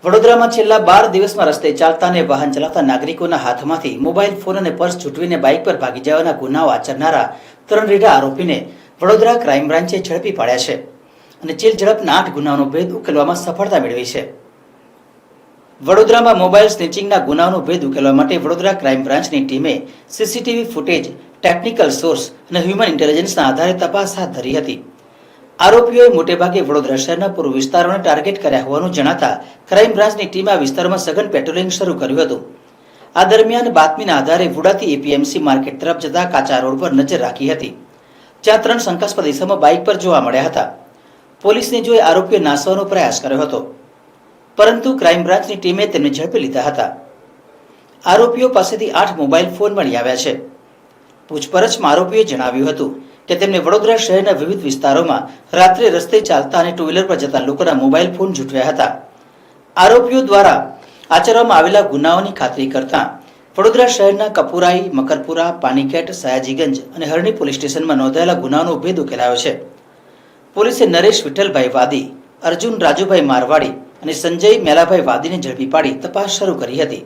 વડોદરામાં છેલ્લા 12 દિવસમાં રસ્તે ચાલતા અને વાહન ચલાવતા નાગરિકોના હાથમાંથી મોબાઈલ ફોન અને પર્સ છૂટવીને બાઇક પર ભાગી જવાના ગુનાઓ આચરનારા 3 રેડા આરોપીને વડોદરા ક્રાઇમ બ્રાન્ચે ઝડપી પાડ્યા છે અને ચીલ ઝડપના 8 ગુનાઓનો ભેદ ઉકેલવામાં સફળતા મેળવી છે। વડોદરામાં મોબાઈલ સ્નેચિંગના ગુનાઓનો ભેદ ઉકેલવા માટે વડોદરા ક્રાઇમ બ્રાન્ચની ટીમે સીસીટીવી ફૂટેજ, ટેકનિકલ સોર્સ અને હ્યુમન ઇન્ટેલિજન્સના આધારે તપાસ હાથ ધરી હતી। આરોપીઓએ મોટેભાગે વડોદરા શહેરના પૂર્વ વિસ્તારોને ટાર્ગેટ કર્યા હોવાનું જણાતા ક્રાઇમ બ્રાન્ચની ટીમે આ વિસ્તારોમાં સઘન પેટ્રોલિંગ શરૂ કર્યું હતું। આ દરમિયાન બાતમીના આધારે વુડાથી એપીએમસી માર્કેટ તરફ જતા કાચા રોડ પર નજર રાખી હતી, જ્યાં 3 શંકાસ્પદ ઇસમો બાઇક પર જોવા મળ્યા હતા। પોલીસને જોઈ આરોપીઓએ નાસવાનો પ્રયાસ કર્યો હતો, પરંતુ ક્રાઇમ બ્રાન્ચની ટીમે તેમને ઝડપી લીધા હતા। આરોપીઓ પાસેથી 8 મોબાઈલ ફોન મળી આવ્યા છે। પૂછપરછમાં આરોપીએ જણાવ્યું હતું કે તેમને વડોદરા શહેરના વિવિધ વિસ્તારોમાં રાત્રે રસ્તે ચાલતા અને ટુ વ્હીલર પર જતા લોકોના મોબાઈલ ફોન ઝૂંટવ્યા હતા। આરોપીઓ દ્વારા આચરવામાં આવેલા ગુનાઓની ખાતરી કરતા વડોદરા શહેરના કપુરાઈ, મકરપુરા, પાનીકેટ, સયાજીગંજ અને હરણી પોલીસ સ્ટેશનમાં નોંધાયેલા ગુનાઓનો ભેદ ઉકેલાયો છે। પોલીસે નરેશ વિઠ્ઠલભાઈ વાદી, અર્જુન રાજુભાઈ મારવાડી અને સંજય મેલાભાઈ વાદીને ઝડપી પાડી તપાસ શરૂ કરી હતી।